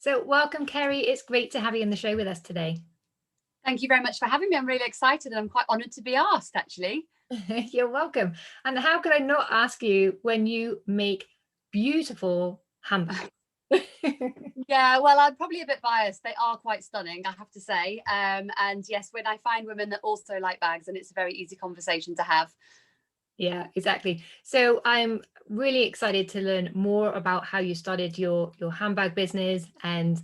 So welcome, Keri. It's great to have you on the show with us today. Thank you very much for having me. I'm really excited and I'm quite honoured to be asked, actually. You're welcome. And how could I not ask you when you make beautiful handbags? Yeah, well, I'm probably a bit biased. They are quite stunning, I have to say. And yes, when I find women that also like bags, and it's a very easy conversation to have. Yeah, exactly. So I'm really excited to learn more about how you started your handbag business and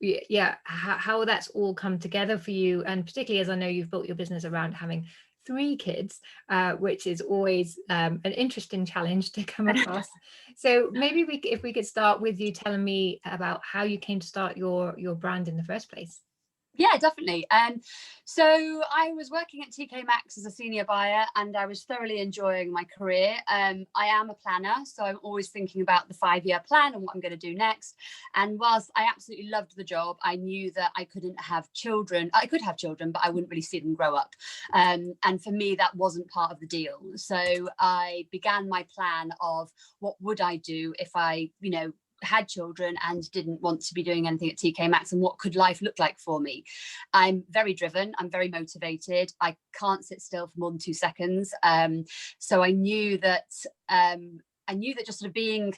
yeah, how that's all come together for you, and particularly as I know you've built your business around having three kids, which is always an interesting challenge to come across. So maybe if we could start with you telling me about how you came to start your brand in the first place. Yeah, definitely. So I was working at TK Maxx as a senior buyer and I was thoroughly enjoying my career. I am a planner, so I'm always thinking about the 5-year plan and what I'm going to do next. And whilst I absolutely loved the job, I knew that I couldn't have children. I could have children, but I wouldn't really see them grow up. And for me, that wasn't part of the deal. So I began my plan of what would I do if I, had children and didn't want to be doing anything at TK Maxx, and what could life look like for me. I'm very driven, I'm very motivated, I can't sit still for more than 2 seconds. So I knew that just sort of being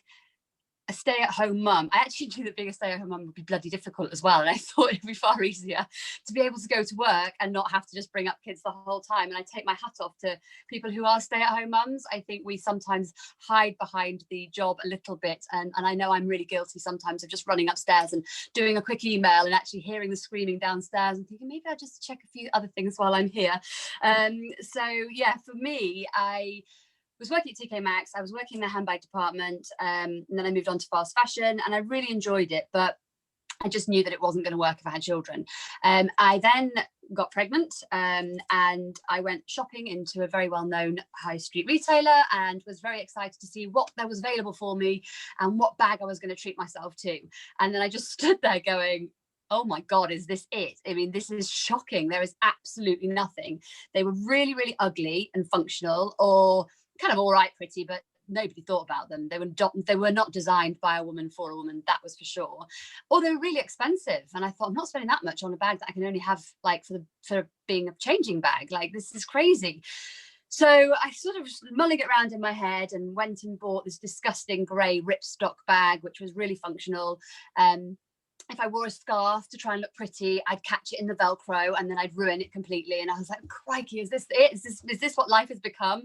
a stay-at-home mum, I actually knew that being a stay-at-home mum would be bloody difficult as well. And I thought it'd be far easier to be able to go to work and not have to just bring up kids the whole time. And I take my hat off to people who are stay-at-home mums. I think we sometimes hide behind the job a little bit. And I know I'm really guilty sometimes of just running upstairs and doing a quick email and actually hearing the screaming downstairs and thinking, maybe I'll just check a few other things while I'm here. So yeah, for me, I was working at TK Maxx. I was working in the handbag department, and then I moved on to fast fashion, and I really enjoyed it, but I just knew that it wasn't going to work if I had children. I then got pregnant, and I went shopping into a very well-known high street retailer and was very excited to see what there was available for me and what bag I was going to treat myself to. And then I just stood there going, oh my God, is this it? I mean, this is shocking. There is absolutely nothing. They were really, really ugly and functional, or kind of all right, pretty, but nobody thought about them. They were not designed by a woman for a woman, that was for sure. Or they were really expensive. And I thought, I'm not spending that much on a bag that I can only have like for being a changing bag. Like, this is crazy. So I sort of mulling it around in my head and went and bought this disgusting grey ripstock bag, which was really functional. If I wore a scarf to try and look pretty, I'd catch it in the Velcro and then I'd ruin it completely. And I was like, crikey, is this it? Is this what life has become?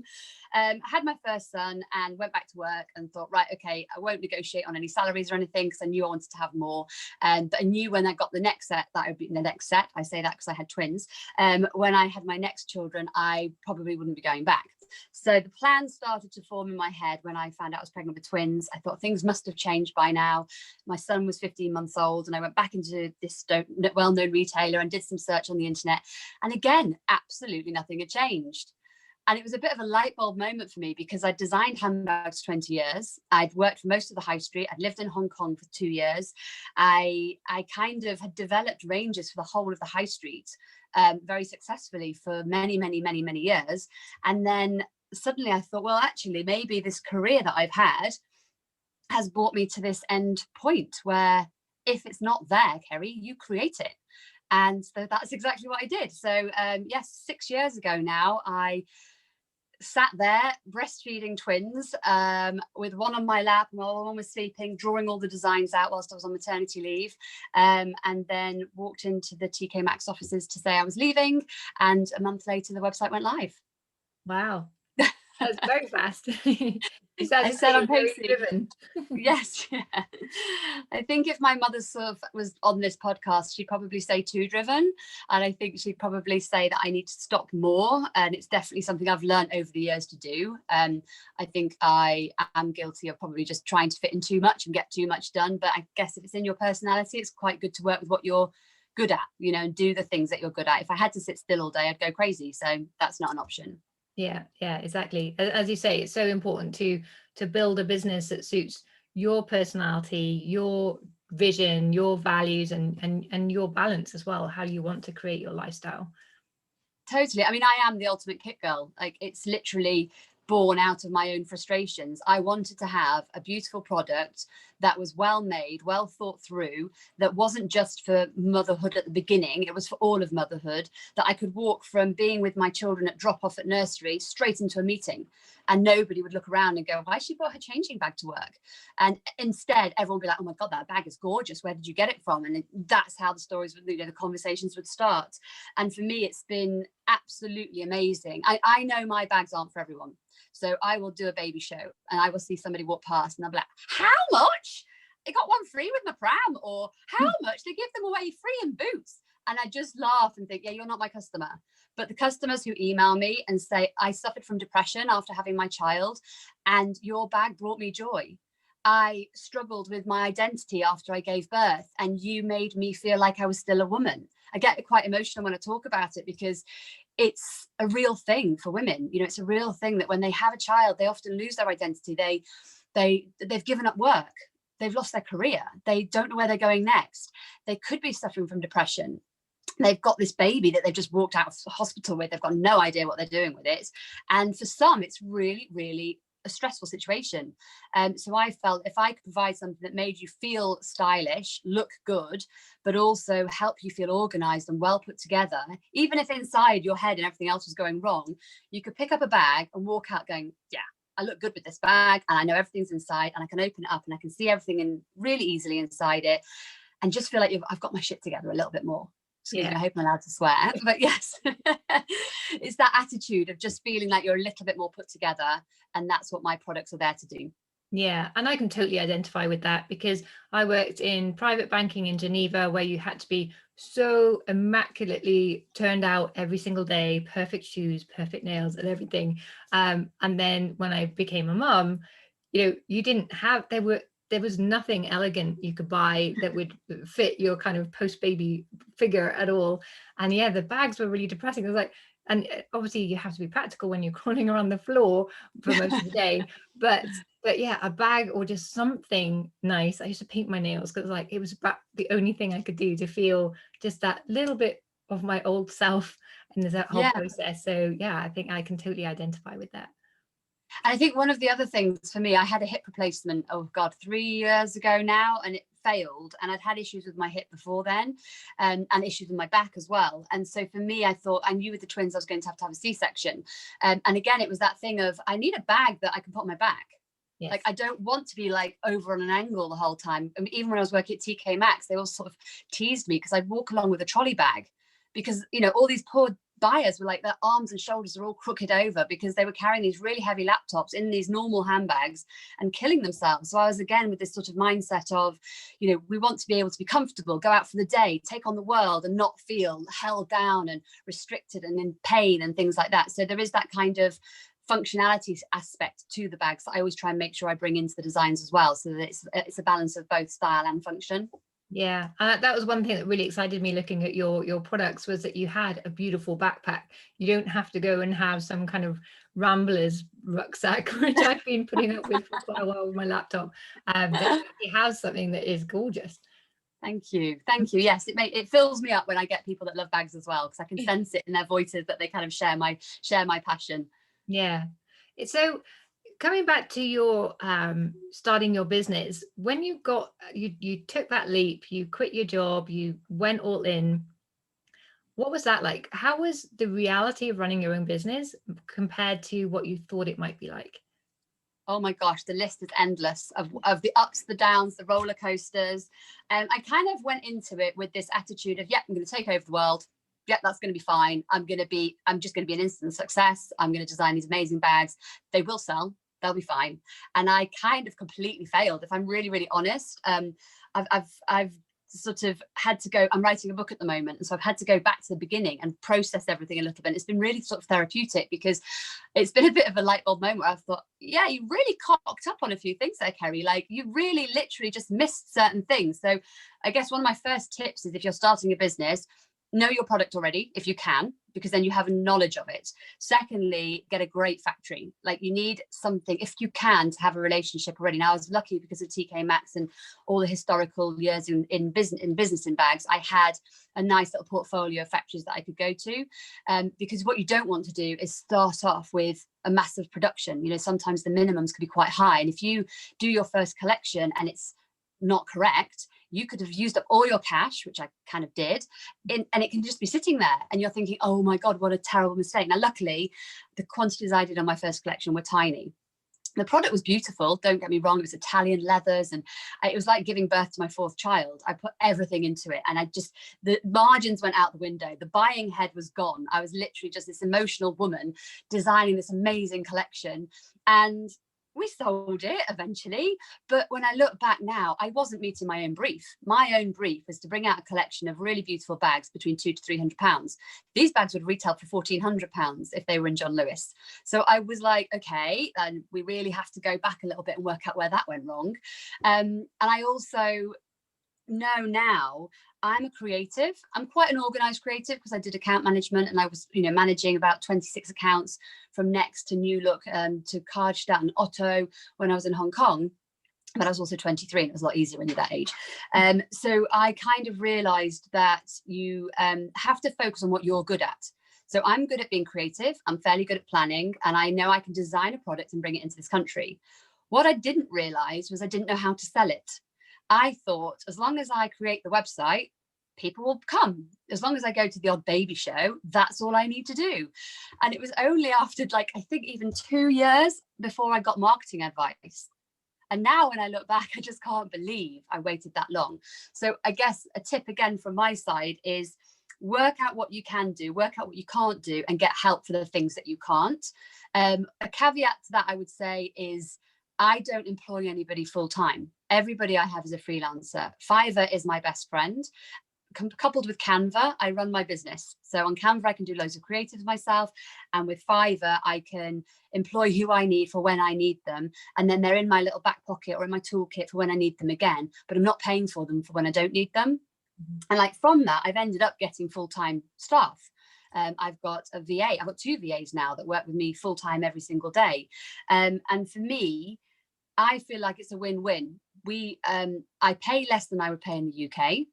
I had my first son and went back to work and thought, right, okay, I won't negotiate on any salaries or anything because I knew I wanted to have more. But I knew when I got the next set, that would be the next set. I say that because I had twins. When I had my next children, I probably wouldn't be going back. So the plan started to form in my head when I found out I was pregnant with twins. I thought things must have changed by now. My son was 15 months old and I went back into this well-known retailer and did some search on the internet. And again, absolutely nothing had changed. And it was a bit of a light bulb moment for me because I'd designed handbags for 20 years. I'd worked for most of the high street. I'd lived in Hong Kong for 2 years. I kind of had developed ranges for the whole of the high street very successfully for many, many, many, many years. And then suddenly I thought, well, actually, maybe this career that I've had has brought me to this end point where if it's not there, Keri, you create it. And so that's exactly what I did. So yes, 6 years ago now, I sat there breastfeeding twins with one on my lap while one was sleeping, drawing all the designs out whilst I was on maternity leave, and then walked into the TK Maxx offices to say I was leaving, and a month later the website went live. Wow, that's very fast. You I said I'm very pacey. driven. Yes, yeah. I think if my mother sort of was on this podcast, she'd probably say too driven. And I think she'd probably say that I need to stop more. And it's definitely something I've learned over the years to do. I think I am guilty of probably just trying to fit in too much and get too much done. But I guess if it's in your personality, it's quite good to work with what you're good at, and do the things that you're good at. If I had to sit still all day, I'd go crazy. So that's not an option. Yeah, exactly. As you say, it's so important to build a business that suits your personality, your vision, your values, and your balance as well, how you want to create your lifestyle. Totally. I mean, I am the ultimate kit girl. Like, it's literally born out of my own frustrations. I wanted to have a beautiful product that was well made, well thought through, that wasn't just for motherhood at the beginning, it was for all of motherhood, that I could walk from being with my children at drop off at nursery straight into a meeting, and nobody would look around and go, why she brought her changing bag to work? And instead everyone would be like, oh my God, that bag is gorgeous, where did you get it from? And that's how the stories would, the conversations would start. And for me, it's been absolutely amazing. I know my bags aren't for everyone. So I will do a baby show and I will see somebody walk past and I'll be like, how much? I got one free with my pram, or how much? They give them away free in Boots. And I just laugh and think, yeah, you're not my customer. But the customers who email me and say, I suffered from depression after having my child and your bag brought me joy. I struggled with my identity after I gave birth and you made me feel like I was still a woman. I get quite emotional when I talk about it because it's a real thing for women. You know, it's a real thing that when they have a child, they often lose their identity. They've given up work. They've lost their career. They don't know where they're going next. They could be suffering from depression. They've got this baby that they've just walked out of hospital with. They've got no idea what they're doing with it. And for some, it's really, really a stressful situation. So I felt if I could provide something that made you feel stylish, look good, but also help you feel organized and well put together, even if inside your head and everything else was going wrong, you could pick up a bag and walk out going, yeah, I look good with this bag and I know everything's inside and I can open it up and I can see everything in really easily inside it and just feel like I've got my shit together a little bit more. Excuse me, I hope I'm allowed to swear, but yes, it's that attitude of just feeling like you're a little bit more put together, and that's what my products are there to do. Yeah, and I can totally identify with that because I worked in private banking in Geneva where you had to be so immaculately turned out every single day, perfect shoes, perfect nails and everything. And then when I became a mum, you didn't have, there was nothing elegant you could buy that would fit your kind of post-baby figure at all. And yeah, the bags were really depressing. I was like, and obviously you have to be practical when you're crawling around the floor for most of the day, but yeah, a bag or just something nice. I used to paint my nails because it was about the only thing I could do to feel just that little bit of my old self in that whole process. So yeah, I think I can totally identify with that. And I think one of the other things for me, I had a hip replacement, 3 years ago now, and it failed. And I'd had issues with my hip before then, and issues with my back as well. And so for me, I thought, I knew with the twins I was going to have a C-section. And again, it was that thing of, I need a bag that I can put on my back. Yes. Like, I don't want to be like over on an angle the whole time. I mean, even when I was working at TK Maxx, they all sort of teased me because I'd walk along with a trolley bag because, all these poor buyers were like, their arms and shoulders are all crooked over because they were carrying these really heavy laptops in these normal handbags and killing themselves. So I was again with this sort of mindset of, we want to be able to be comfortable, go out for the day, take on the world and not feel held down and restricted and in pain and things like that. So there is that kind of functionality aspect to the bags that I always try and make sure I bring into the designs as well, so that it's a balance of both style and function. Yeah, that was one thing that really excited me looking at your products, was that you had a beautiful backpack. You don't have to go and have some kind of Ramblers rucksack, which I've been putting up with for quite a while with my laptop. That you have something that is gorgeous. Thank you. Yes, it fills me up when I get people that love bags as well, because I can sense it in their voices that they kind of share my passion. Yeah. So coming back to your starting your business, when you took that leap, you quit your job, you went all in, what was that like? How was the reality of running your own business compared to what you thought it might be like? Oh my gosh, the list is endless of the ups, the downs, the roller coasters. I kind of went into it with this attitude of, I'm going to take over the world. That's going to be fine. I'm just going to be an instant success. I'm going to design these amazing bags. They will sell. They'll be fine. And I kind of completely failed, if I'm really, really honest. I've sort of had to go, I'm writing a book at the moment, and so I've had to go back to the beginning and process everything a little bit. It's been really sort of therapeutic, because it's been a bit of a light bulb moment where I've thought, yeah, you really cocked up on a few things there, Keri. Like, you really literally just missed certain things. So I guess one of my first tips is, if you're starting a business, know your product already if you can, because then you have a knowledge of it. Secondly, get a great factory. Like, you need something, if you can, to have a relationship already. Now, I was lucky because of TK Maxx and all the historical years in business in bags. I had a nice little portfolio of factories that I could go to, because what you don't want to do is start off with a massive production. Sometimes the minimums could be quite high, and if you do your first collection and it's not correct, you could have used up all your cash, which I kind of did, and it can just be sitting there. And you're thinking, oh my God, what a terrible mistake. Now, luckily, the quantities I did on my first collection were tiny. The product was beautiful, don't get me wrong. It was Italian leathers, and it was like giving birth to my fourth child. I put everything into it, and the margins went out the window. The buying head was gone. I was literally just this emotional woman designing this amazing collection, and we sold it eventually. But when I look back now, I wasn't meeting my own brief. My own brief was to bring out a collection of really beautiful bags between £200 to £300. These bags would retail for £1,400 if they were in John Lewis. So I was like, okay, and we really have to go back a little bit and work out where that went wrong. And I also know now I'm a creative. I'm quite an organized creative because I did account management, and I was, managing about 26 accounts from Next to New Look to Karstadt and Otto when I was in Hong Kong. But I was also 23, and it was a lot easier when you're that age. So I kind of realized that you have to focus on what you're good at. So I'm good at being creative. I'm fairly good at planning, and I know I can design a product and bring it into this country. What I didn't realize was I didn't know how to sell it. I thought as long as I create the website, people will come. As long as I go to the odd baby show, that's all I need to do. And it was only after I think even 2 years before I got marketing advice. And now when I look back, I just can't believe I waited that long. So I guess a tip again from my side is work out what you can do, work out what you can't do, and get help for the things that you can't. A caveat to that, I would say, is I don't employ anybody full time. Everybody I have is a freelancer. Fiverr is my best friend. Coupled with Canva, I run my business. So on Canva, I can do loads of creatives myself. And with Fiverr, I can employ who I need for when I need them. And then they're in my little back pocket or in my toolkit for when I need them again. But I'm not paying for them for when I don't need them. And from that, I've ended up getting full-time staff. I've got a VA. I've got 2 VAs now that work with me full-time every single day. And for me, I feel like it's a win-win. I pay less than I would pay in the UK,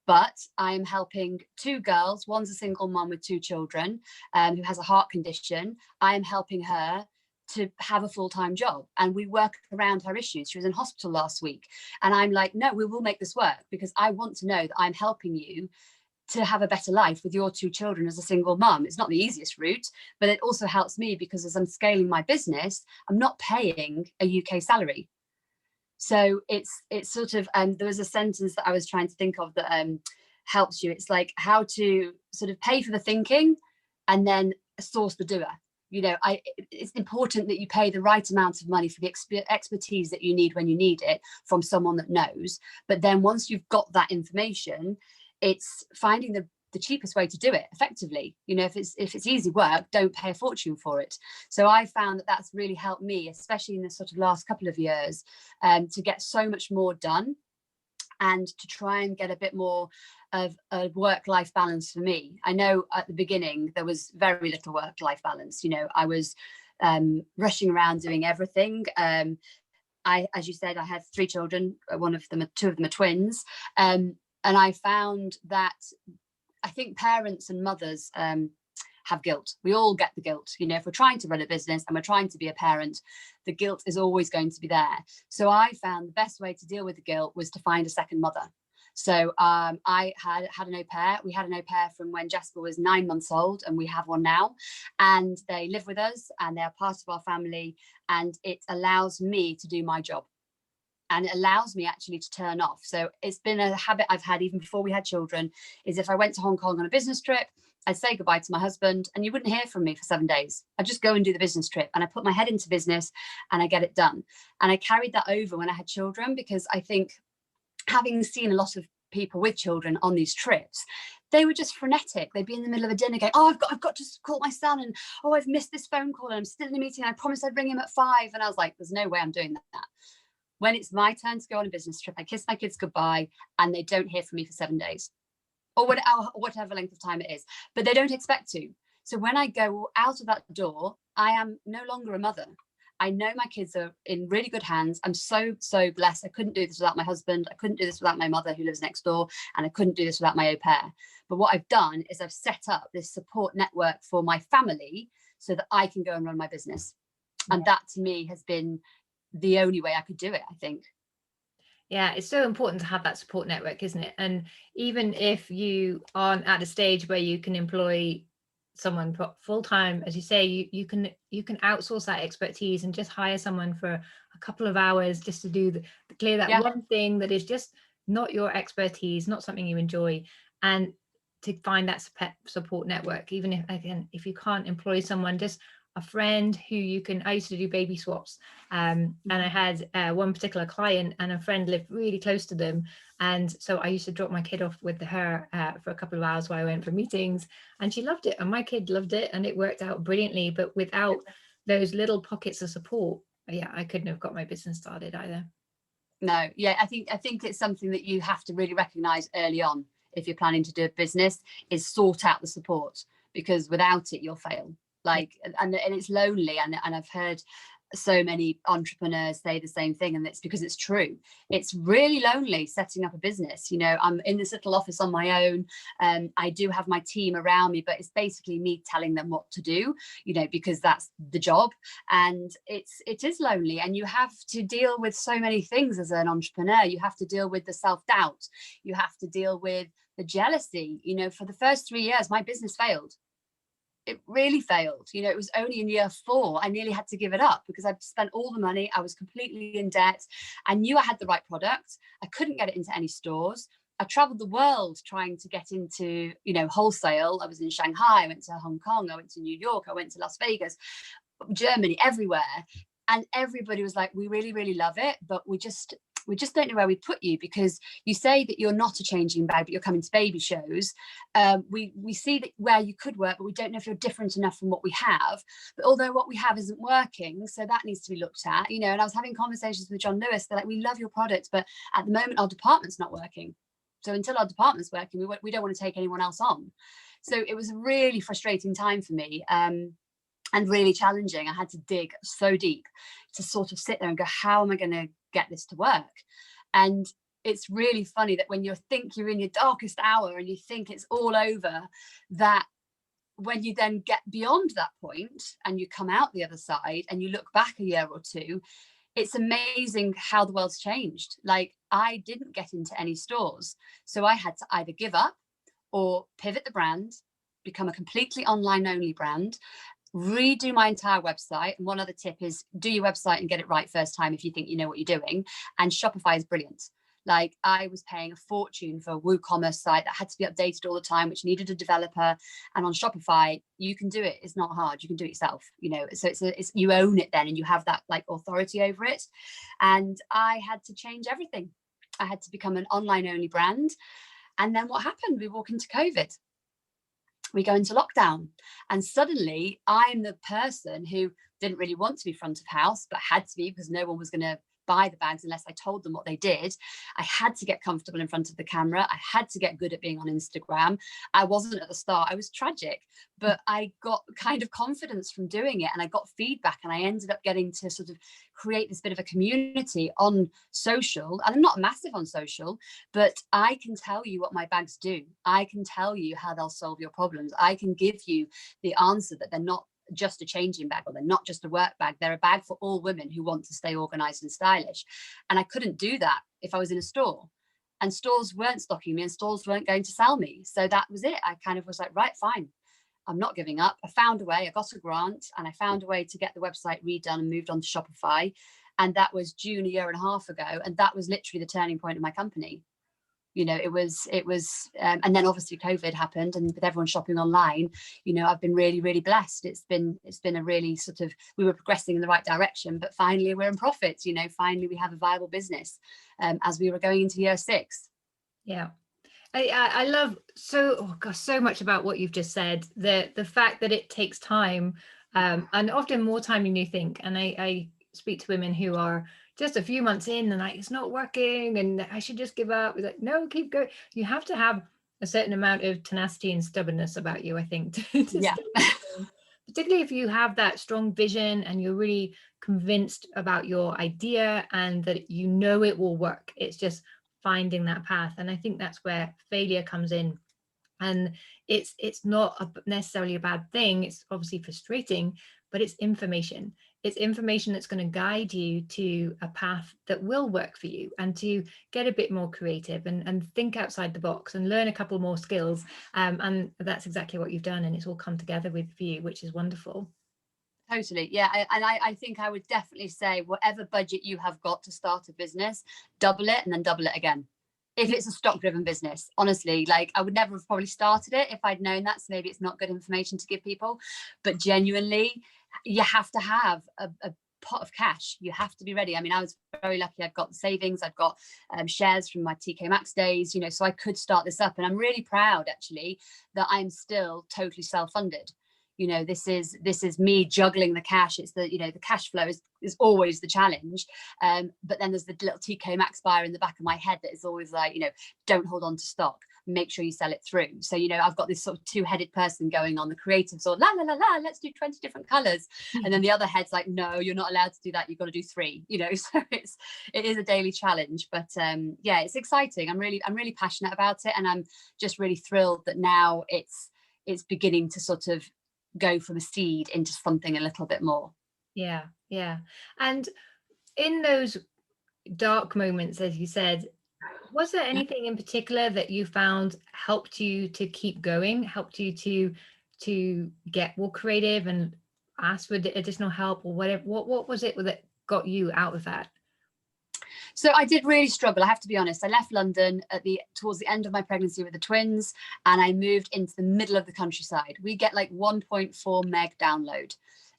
but I'm helping 2 girls. One's a single mom with 2 children who has a heart condition. I am helping her to have a full-time job, and we work around her issues. She was in hospital last week, and I'm like, no, we will make this work, because I want to know that I'm helping you to have a better life with your 2 children as a single mum. It's not the easiest route, but it also helps me because as I'm scaling my business, I'm not paying a UK salary. So it's sort of, there was a sentence that I was trying to think of that helps you. It's like how to sort of pay for the thinking and then source the doer. It's important that you pay the right amount of money for the expertise that you need when you need it from someone that knows. But then once you've got that information, it's finding the cheapest way to do it effectively. If it's easy work, don't pay a fortune for it. So I found that that's really helped me, especially in the sort of last couple of years, to get so much more done and to try and get a bit more of a work-life balance for me. I know at the beginning there was very little work-life balance. I was rushing around doing everything. As you said, I have 3 children. 2 of them are twins. And I found that I think parents and mothers have guilt. We all get the guilt. If we're trying to run a business and we're trying to be a parent, the guilt is always going to be there. So I found the best way to deal with the guilt was to find a second mother. So I had an au pair. We had an au pair from when Jasper was 9 months old, and we have one now. And they live with us and they're part of our family. And it allows me to do my job. And it allows me actually to turn off. So it's been a habit I've had even before we had children, is if I went to Hong Kong on a business trip, I'd say goodbye to my husband and you wouldn't hear from me for 7 days. I'd just go and do the business trip, and I put my head into business and I get it done. And I carried that over when I had children, because I think, having seen a lot of people with children on these trips, they were just frenetic. They'd be in the middle of a dinner going, oh, I've got to call my son, and oh, I've missed this phone call and I'm still in a meeting. I promised I'd bring him at 5. And I was like, there's no way I'm doing that. When it's my turn to go on a business trip, I kiss my kids goodbye and they don't hear from me for 7 days or whatever length of time it is, but they don't expect to. So when I go out of that door, I am no longer a mother. I know my kids are in really good hands. I'm so, so blessed. I couldn't do this without my husband. I couldn't do this without my mother who lives next door. And I couldn't do this without my au pair. But what I've done is I've set up this support network for my family so that I can go and run my business. And that to me has been the only way I could do it, I think. Yeah, it's so important to have that support network, isn't it? And even if you aren't at a stage where you can employ someone full time, as you say, you can outsource that expertise and just hire someone for a couple of hours just to do clear that Yeah. one thing that is just not your expertise, not something you enjoy, and to find that support network. Even if, again, if you can't employ someone, just a friend who you can. I used to do baby swaps, and I had one particular client, and a friend lived really close to them, and so I used to drop my kid off with her for a couple of hours while I went for meetings, and she loved it, and my kid loved it, and it worked out brilliantly. But without those little pockets of support, yeah, I couldn't have got my business started either. No, yeah, I think it's something that you have to really recognize early on if you're planning to do a business, is sort out the support, because without it you'll fail. Like, and it's lonely, and I've heard so many entrepreneurs say the same thing, and it's because it's true. It's really lonely setting up a business. I'm in this little office on my own. I do have my team around me, but it's basically me telling them what to do, because that's the job. And it is lonely, and you have to deal with so many things as an entrepreneur. You have to deal with the self-doubt, you have to deal with the jealousy. For the first 3 years my business failed. It really failed. It was only in year 4 I nearly had to give it up, because I'd spent all the money. I was completely in debt. I knew I had the right product. I couldn't get it into any stores. I traveled the world trying to get into, wholesale. I was in Shanghai, I went to Hong Kong, I went to New York, I went to Las Vegas, Germany, everywhere. And everybody was like, we really, really love it, but we just don't know where we put you, because you say that you're not a changing bag, but you're coming to baby shows. We see that where you could work, but we don't know if you're different enough from what we have. But although what we have isn't working, so that needs to be looked at. And I was having conversations with John Lewis. They're like, we love your product, but at the moment our department's not working. So until our department's working, we don't want to take anyone else on. So it was a really frustrating time for me. And really challenging. I had to dig so deep to sort of sit there and go, how am I going to get this to work? And it's really funny that when you think you're in your darkest hour and you think it's all over, that when you then get beyond that point and you come out the other side and you look back a year or two, it's amazing how the world's changed. Like, I didn't get into any stores, so I had to either give up or pivot the brand, become a completely online only brand, redo my entire website. And one other tip is, do your website and get it right first time if you think you know what you're doing. And Shopify is brilliant. Like, I was paying a fortune for a WooCommerce site that had to be updated all the time, which needed a developer. And on Shopify, you can do it. It's not hard. You can do it yourself, so it's you own it then, and you have that like authority over it. And I had to change everything. I had to become an online only brand. And then what happened? We walk into COVID. We go into lockdown, and suddenly I'm the person who didn't really want to be front of house, but had to be, because no one was going to buy the bags unless I told them what they did. I had to get comfortable in front of the camera. I had to get good at being on Instagram. I wasn't at the start. I was tragic, but I got kind of confidence from doing it, and I got feedback, and I ended up getting to sort of create this bit of a community on social. And I'm not massive on social, but I can tell you what my bags do. I can tell you how they'll solve your problems. I can give you the answer that they're not just a changing bag, or they're not just a work bag. They're a bag for all women who want to stay organized and stylish. And I couldn't do that if I was in a store, and stores weren't stocking me, and stores weren't going to sell me. So that was it. I kind of was like, right, fine, I'm not giving up. I found a way. I got a grant, and I found a way to get the website redone and moved on to Shopify. And that was June a year and a half ago. And that was literally the turning point of my company. It was and then obviously COVID happened, and with everyone shopping online, I've been really, really blessed. It's been a really sort of, we were progressing in the right direction, but finally we're in profits. Finally we have a viable business, as we were going into year 6. Yeah. I love so much about what you've just said. The fact that it takes time, and often more time than you think. And I speak to women who are just a few months in and like, it's not working and I should just give up. It's like, no, keep going. You have to have a certain amount of tenacity and stubbornness about you, I think, to Yeah. particularly if you have that strong vision and you're really convinced about your idea and that it will work. It's just finding that path. And I think that's where failure comes in. And it's not necessarily a bad thing. It's obviously frustrating, but it's information. it's information that's going to guide you to a path that will work for you, and to get a bit more creative and think outside the box and learn a couple more skills. And that's exactly what you've done, and it's all come together with you, which is wonderful. Totally. Yeah. I think I would definitely say whatever budget you have got to start a business, double it and then double it again. If it's a stock driven business, honestly, like I would never have probably started it if I'd known that. So maybe it's not good information to give people, but genuinely, you have to have a pot of cash. You have to be ready. I mean, I was very lucky. I've got the savings, I've got shares from my TK Maxx days, you know, so I could start this up. And I'm really proud actually that I'm still totally self-funded. You know, this is me juggling the cash. It's the, you know, the cash flow is always the challenge. But then there's the little TK Maxx buyer in the back of my head that is always like, you know, don't hold on to stock, make sure you sell it through. So, you know, I've got this sort of two-headed person going on, the creative sort of la la la la, let's do 20 different colors. And then the other head's like, no, you're not allowed to do that, you've got to do 3, you know. So it is a daily challenge. But yeah, it's exciting. I'm really passionate about it, and I'm just really thrilled that now it's beginning to sort of go from a seed into something a little bit more. Yeah, yeah. And in those dark moments, as you said, was there anything in particular that you found helped you to keep going, helped you to get more creative and ask for additional help, or whatever? What was it that got you out of that? So I did really struggle, I have to be honest. I left London towards the end of my pregnancy with the twins, and I moved into the middle of the countryside. We get like 1.4 meg download.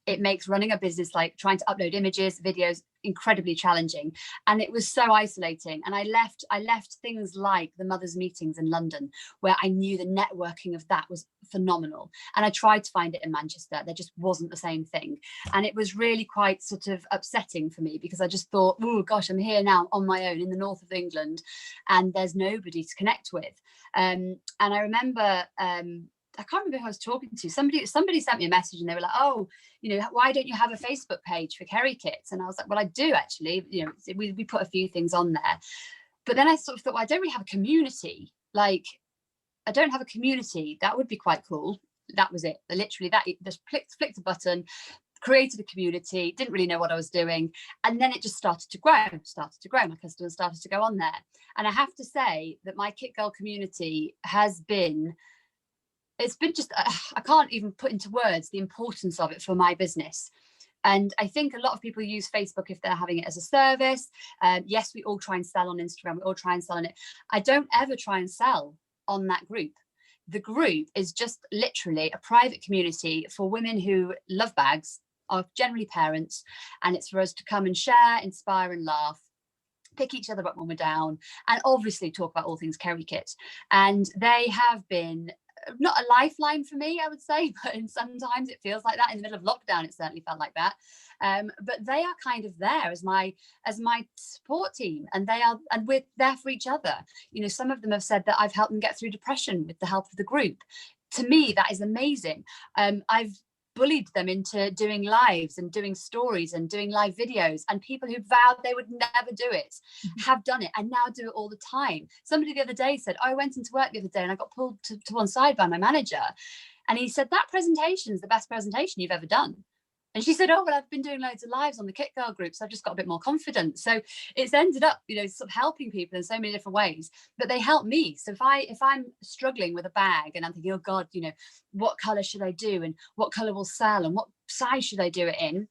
It makes running a business, like trying to upload images, videos, incredibly challenging. And it was so isolating. And I left things like the mothers' meetings in London, where I knew the networking of that was phenomenal. And I tried to find it in Manchester. There just wasn't the same thing. And it was really quite sort of upsetting for me, because I just thought, oh gosh, I'm here now on my own in the north of England, and there's nobody to connect with. And I remember, I can't remember who I was talking to. Somebody sent me a message, and they were like, oh, you know, why don't you have a Facebook page for KeriKit? And I was like, well, I do actually. You know, we put a few things on there. But then I sort of thought, well, I don't really have a community. Like, I don't have a community. That would be quite cool. That was it. Literally, that just flicked a button, created a community, didn't really know what I was doing. And then it just started to grow. My customers started to go on there. And I have to say that my Kit Girl community has been, it's been just, I can't even put into words the importance of it for my business. And I think a lot of people use Facebook if they're having it as a service. Yes, we all try and sell on Instagram. We all try and sell on it. I don't ever try and sell on that group. The group is just literally a private community for women who love bags, are generally parents. And it's for us to come and share, inspire and laugh, pick each other up when we're down, and obviously talk about all things KeriKit. And they have been not a lifeline for me, I would say, but sometimes it feels like that. In the middle of lockdown, it certainly felt like that. But they are kind of there as my support team, and we're there for each other. You know, some of them have said that I've helped them get through depression with the help of the group. To me, that is amazing. I've bullied them into doing lives and doing stories and doing live videos, and people who vowed they would never do it have done it and now do it all the time. Somebody the other day said, oh, I went into work the other day and I got pulled to one side by my manager, and he said, that presentation is the best presentation you've ever done. And she said, oh, well, I've been doing loads of lives on the Kit Girl group, so I've just got a bit more confident. So it's ended up, you know, sort of helping people in so many different ways, but they help me. So if I'm struggling with a bag and I'm thinking, oh God, you know, what color should I do, and what color will sell, and what size should I do it in?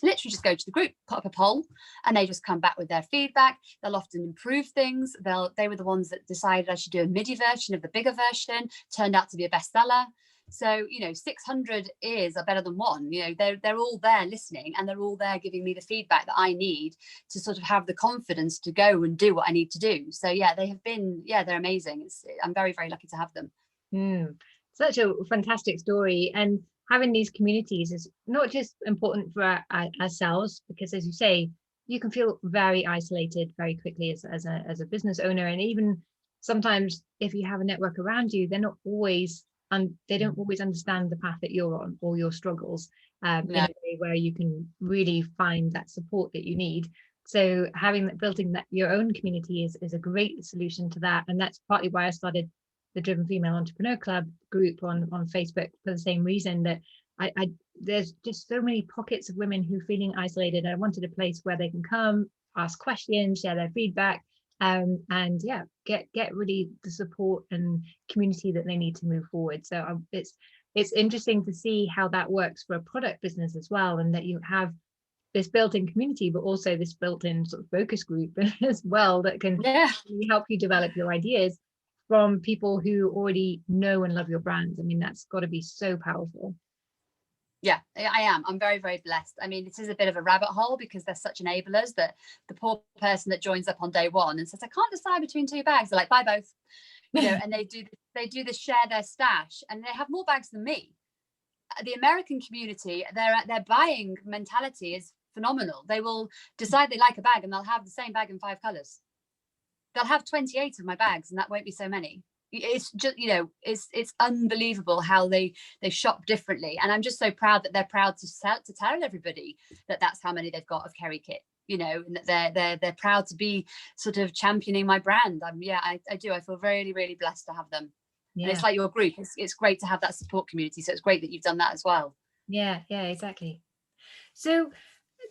Literally just go to the group, put up a poll, and they just come back with their feedback. They'll often improve things. They were the ones that decided I should do a midi version of the bigger version, turned out to be a bestseller. So, you know, 600 ears are better than one. You know, they're all there listening, and they're all there giving me the feedback that I need to sort of have the confidence to go and do what I need to do. So yeah, they have been, yeah, they're amazing. I'm very, very lucky to have them. Such a fantastic story. And having these communities is not just important for ourselves, because as you say, you can feel very isolated very quickly as a business owner. And even sometimes if you have a network around you, they're not always, and they don't always understand the path that you're on or your struggles in a way where you can really find that support that you need. So building that your own community is a great solution to that. And that's partly why I started the Driven Female Entrepreneur Club group on Facebook, for the same reason, that I there's just so many pockets of women who are feeling isolated. I wanted a place where they can come, ask questions, share their feedback, and yeah, get really the support and community that they need to move forward. So it's interesting to see how that works for a product business as well, and that you have this built-in community, but also this built-in sort of focus group as well that can Yeah. really help you develop your ideas from people who already know and love your brand. I mean, that's got to be so powerful. Yeah, I am. I'm very, very blessed. I mean, this is a bit of a rabbit hole because they're such enablers that the poor person that joins up on day one and says, I can't decide between two bags. They're like, buy both, you know, and they do this share their stash, and they have more bags than me. The American community, their buying mentality is phenomenal. They will decide they like a bag and they'll have the same bag in 5 colors. They'll have 28 of my bags, and that won't be so many. It's just, you know, it's unbelievable how they shop differently, and I'm just so proud that they're proud to tell everybody that that's how many they've got of KeriKit, you know, and that they're proud to be sort of championing my brand. I do. I feel really, really blessed to have them. Yeah. And it's like your group. It's great to have that support community. So it's great that you've done that as well. Yeah, exactly. So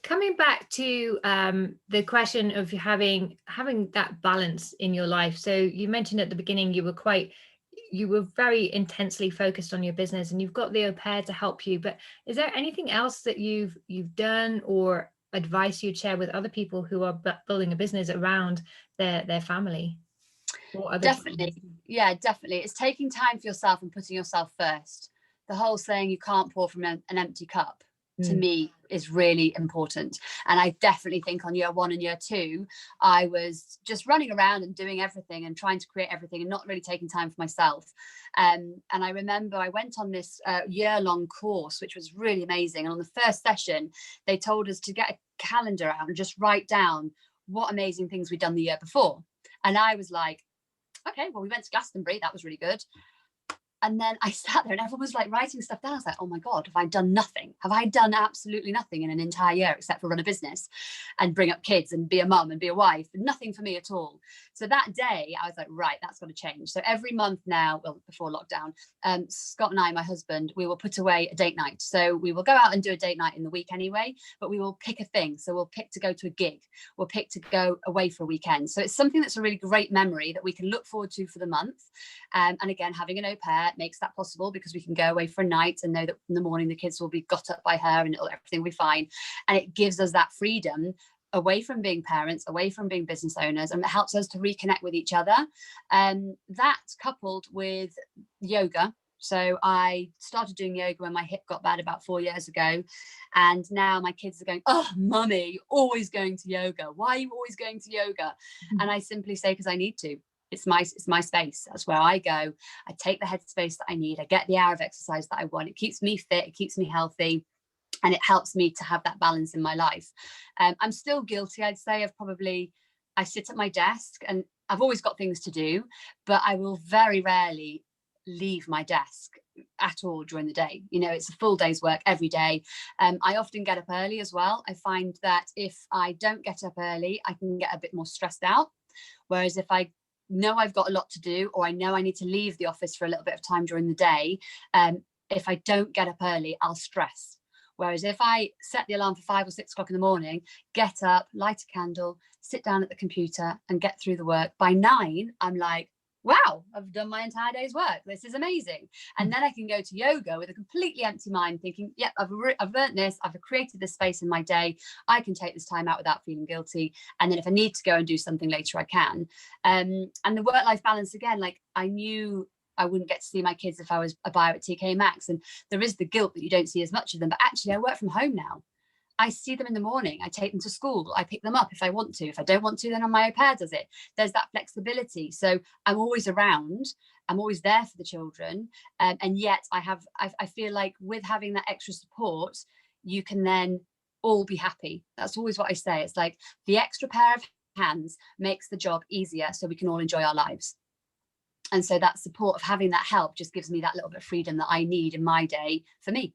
coming back to the question of having that balance in your life. So you mentioned at the beginning you were very intensely focused on your business, and you've got the au pair to help you. But is there anything else that you've done or advice you'd share with other people who are building a business around their family? Or other Definitely. Yeah, definitely. It's taking time for yourself and putting yourself first. The whole saying you can't pour from an empty cup, to me, is really important. And I definitely think on year 1 and year 2, I was just running around and doing everything and trying to create everything and not really taking time for myself. And I remember I went on this year-long course, which was really amazing. And on the first session, they told us to get a calendar out and just write down what amazing things we'd done the year before. And I was like, okay, well, we went to Glastonbury. That was really good. And then I sat there and everyone was like writing stuff down. I was like, oh my God, have I done nothing? Have I done absolutely nothing in an entire year except for run a business and bring up kids and be a mum and be a wife? Nothing for me at all. So that day I was like, right, that's got to change. So every month now, well, before lockdown, Scott and I, my husband, we will put away a date night. So we will go out and do a date night in the week anyway, but we will pick a thing. So we'll pick to go to a gig. We'll pick to go away for a weekend. So it's something that's a really great memory that we can look forward to for the month. And again, having an au pair makes that possible because we can go away for a night and know that in the morning the kids will be got up by her and everything will be fine. And it gives us that freedom away from being parents, away from being business owners, and it helps us to reconnect with each other. That coupled with yoga. So I started doing yoga when my hip got bad about 4 years ago. And now my kids are going, oh, mummy, always going to yoga. Why are you always going to yoga? And I simply say, because I need to. It's my space. That's where I go. I take the headspace that I need. I get the hour of exercise that I want. It keeps me fit. It keeps me healthy. And it helps me to have that balance in my life. I'm still guilty, I'd say, I sit at my desk and I've always got things to do, but I will very rarely leave my desk at all during the day. You know, it's a full day's work every day. I often get up early as well. I find that if I don't get up early, I can get a bit more stressed out. Whereas if I know I've got a lot to do, or I know I need to leave the office for a little bit of time during the day, if I don't get up early, I'll stress. Whereas if I set the alarm for 5 or 6 o'clock in the morning, get up, light a candle, sit down at the computer and get through the work, by 9, I'm like, wow, I've done my entire day's work. This is amazing. And then I can go to yoga with a completely empty mind thinking, yep, I've learned this. I've created this space in my day. I can take this time out without feeling guilty. And then if I need to go and do something later, I can. And the work-life balance, again, like I knew I wouldn't get to see my kids if I was a buyer at TK Maxx. And there is the guilt that you don't see as much of them. But actually, I work from home now. I see them in the morning. I take them to school. I pick them up if I want to. If I don't want to, then my au pair does it. There's that flexibility. So I'm always around. I'm always there for the children. And yet I feel like with having that extra support, you can then all be happy. That's always what I say. It's like the extra pair of hands makes the job easier so we can all enjoy our lives. And so that support of having that help just gives me that little bit of freedom that I need in my day for me.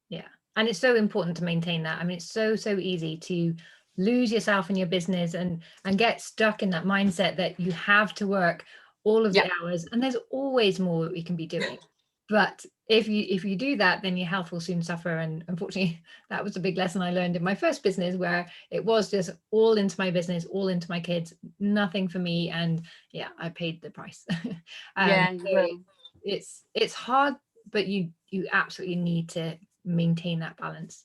Yeah. And it's so important to maintain that. I mean, it's so easy to lose yourself in your business and get stuck in that mindset that you have to work all of the hours, and there's always more that we can be doing. But if you do that, then your health will soon suffer. And unfortunately, that was a big lesson I learned in my first business, where it was just all into my business, all into my kids, nothing for me. And yeah, I paid the price. Yeah, you So will. it's hard, but you absolutely need to maintain that balance.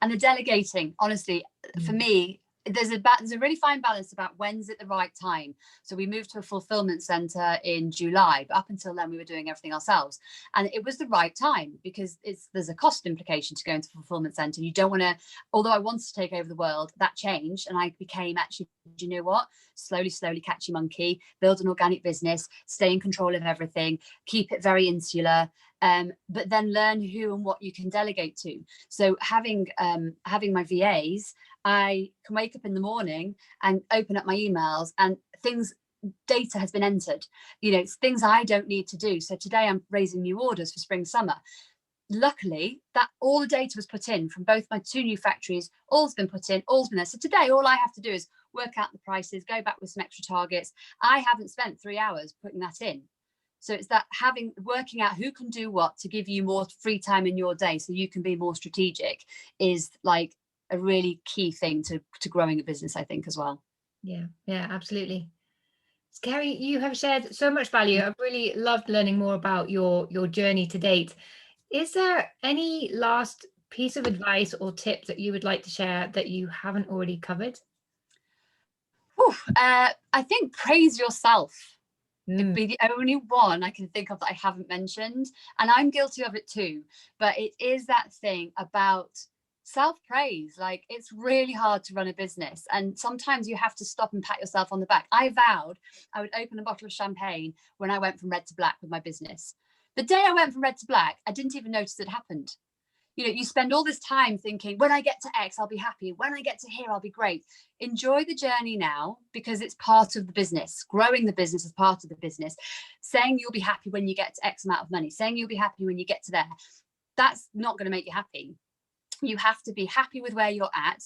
And the delegating, honestly, for me, there's a really fine balance about when's it the right time. So we moved to a fulfillment center in July, but up until then we were doing everything ourselves, and it was the right time because there's a cost implication to go into a fulfillment center. You don't want to, although I wanted to take over the world, that changed, and I became, actually, do you know what, slowly catchy monkey, build an organic business, stay in control of everything, keep it very insular, but then learn who and what you can delegate to. So having my VAs, I can wake up in the morning and open up my emails, and data has been entered. It's things I don't need to do. So today I'm raising new orders for spring summer. Luckily, that all the data was put in from both my 2 new factories. All's been put in, all's been there. So today all I have to do is work out the prices, go back with some extra targets. I haven't spent 3 hours putting that in. So it's that working out who can do what to give you more free time in your day so you can be more strategic is like a really key thing to growing a business, I think, as well. Yeah, absolutely. Keri, you have shared so much value. I've really loved learning more about your journey to date. Is there any last piece of advice or tip that you would like to share that you haven't already covered? I think praise yourself. It'd Mm, be the only one I can think of that I haven't mentioned. And I'm guilty of it too. But it is that thing about self-praise. Like, it's really hard to run a business. And sometimes you have to stop and pat yourself on the back. I vowed I would open a bottle of champagne when I went from red to black with my business. The day I went from red to black, I didn't even notice it happened. You spend all this time thinking, when I get to X, I'll be happy. When I get to here, I'll be great. Enjoy the journey now, because it's part of the business. Growing the business is part of the business. Saying you'll be happy when you get to X amount of money, saying you'll be happy when you get to there, that's not going to make you happy. You have to be happy with where you're at.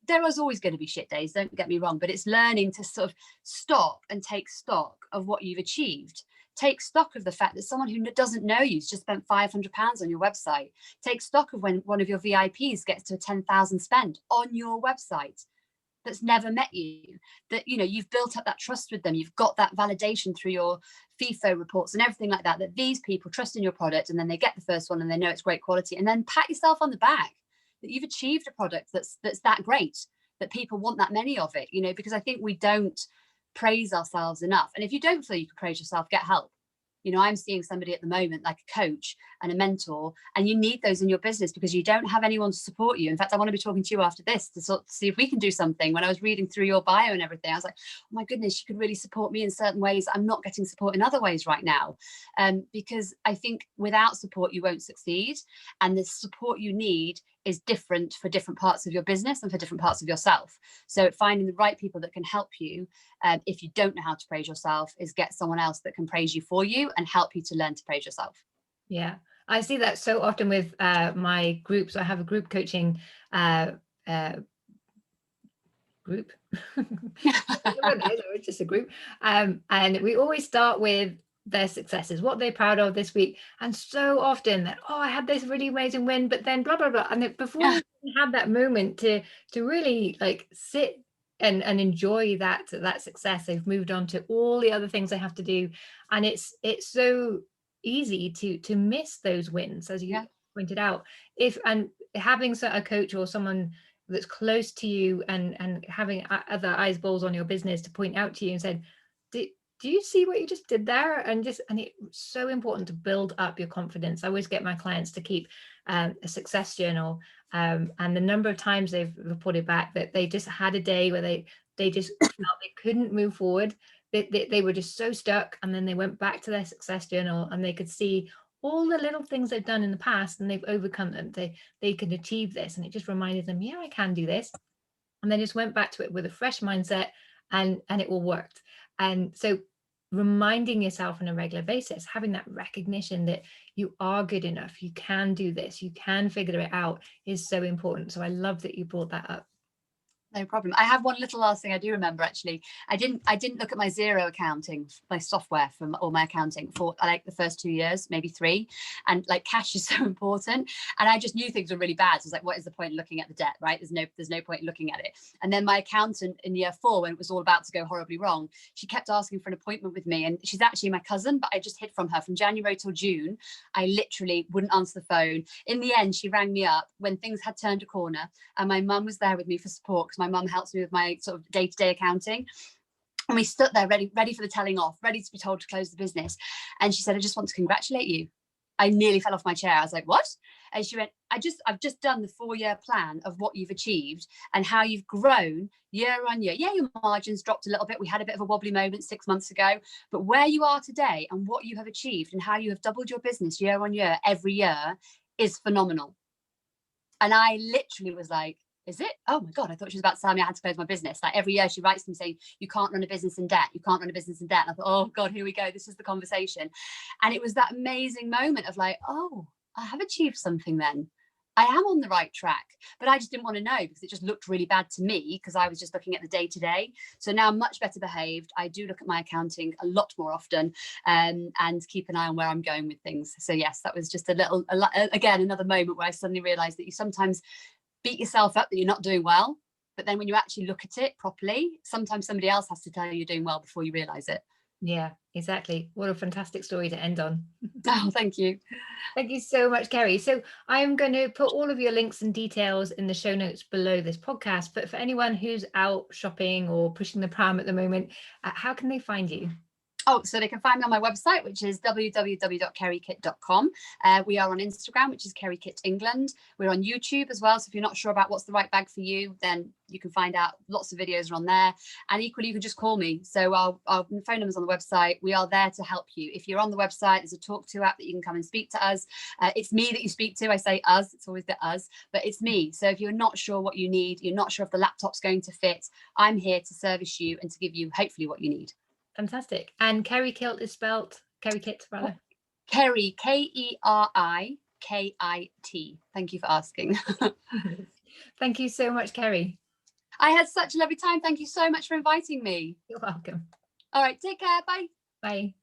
There is always going to be shit days, don't get me wrong, but it's learning to sort of stop and take stock of what you've achieved. Take stock of the fact that someone who doesn't know you's just spent £500 on your website. Take stock of when one of your VIPs gets to a 10,000 spend on your website that's never met you, that you've built up that trust with them, you've got that validation through your FIFO reports and everything like that these people trust in your product, and then they get the first one and they know it's great quality, and then pat yourself on the back that you've achieved a product that's that great, that people want that many of it, because I think we don't praise ourselves enough. And if you don't feel you can praise yourself, get help. I'm seeing somebody at the moment, like a coach and a mentor, and you need those in your business because you don't have anyone to support you. In fact, I want to be talking to you after this to sort of see if we can do something. When I was reading through your bio and everything, I was like, oh my goodness, you could really support me in certain ways. I'm not getting support in other ways right now. Because I think without support, you won't succeed. And the support you need is different for different parts of your business and for different parts of yourself. So finding the right people that can help you, if you don't know how to praise yourself, is get someone else that can praise you for you and help you to learn to praise yourself. yeah, I see that so often with my groups. I have a group coaching group. It's just a group. And we always start with their successes, what they're proud of this week. And so often that, oh, I had this really amazing win, but then blah, blah, blah. And before they have that moment to really like sit and enjoy that success, they've moved on to all the other things they have to do. And it's so easy to miss those wins, as you pointed out. And having a coach or someone that's close to you and having other eyes balls on your business to point out to you and said, do you see what you just did there? And it's so important to build up your confidence. I always get my clients to keep a success journal, and the number of times they've reported back that they just had a day where they just felt they couldn't move forward. They were just so stuck, and then they went back to their success journal and they could see all the little things they've done in the past and they've overcome them. They could achieve this, and it just reminded them, yeah, I can do this. And they just went back to it with a fresh mindset, and it all worked. And so reminding yourself on a regular basis, having that recognition that you are good enough, you can do this, you can figure it out, is so important. So I love that you brought that up. No problem. I have one little last thing I do remember, actually. I didn't look at my Zero accounting, my software for all my accounting for like the first 2 years, maybe 3. And like cash is so important. And I just knew things were really bad. So I was like, what is the point in looking at the debt, right? There's no point in looking at it. And then my accountant in year 4, when it was all about to go horribly wrong, she kept asking for an appointment with me. And she's actually my cousin, but I just hid from her from January till June. I literally wouldn't answer the phone. In the end, she rang me up when things had turned a corner, and my mum was there with me for support, because my mum helps me with my sort of day-to-day accounting. And we stood there ready for the telling off, ready to be told to close the business. And she said, I just want to congratulate you. I nearly fell off my chair. I was like, what? And she went, I've just done the 4-year plan of what you've achieved and how you've grown year on year. Yeah, your margins dropped a little bit. We had a bit of a wobbly moment 6 months ago, but where you are today and what you have achieved and how you have doubled your business year on year, every year, is phenomenal. And I literally was like, is it? Oh my God, I thought she was about to tell me I had to close my business. Like every year she writes to me saying, you can't run a business in debt. You can't run a business in debt. And I thought, oh God, here we go. This is the conversation. And it was that amazing moment of like, oh, I have achieved something then. I am on the right track. But I just didn't want to know because it just looked really bad to me because I was just looking at the day to day. So now I'm much better behaved. I do look at my accounting a lot more often, and keep an eye on where I'm going with things. So yes, that was just again, another moment where I suddenly realized that you sometimes beat yourself up that you're not doing well, but then when you actually look at it properly, sometimes somebody else has to tell you you're doing well before you realize it. Yeah, exactly. What a fantastic story to end on. Oh, thank you. Thank you so much, Keri. So I'm going to put all of your links and details in the show notes below this podcast, but for anyone who's out shopping or pushing the pram at the moment, how can they find you? Oh, so they can find me on my website, which is www.kerikit.com. We are on Instagram, which is KeriKit England. We're on YouTube as well. So if you're not sure about what's the right bag for you, then you can find out. Lots of videos are on there. And equally, you can just call me. So our phone number's on the website. We are there to help you. If you're on the website, there's a talk to app that you can come and speak to us. It's me that you speak to. I say us. It's always the us, but it's me. So if you're not sure what you need, you're not sure if the laptop's going to fit, I'm here to service you and to give you hopefully what you need. Fantastic. And KeriKit is spelled KeriKit, rather. Keri, KeriKit. Thank you for asking. Thank you so much, Keri. I had such a lovely time. Thank you so much for inviting me. You're welcome. All right, take care. Bye. Bye.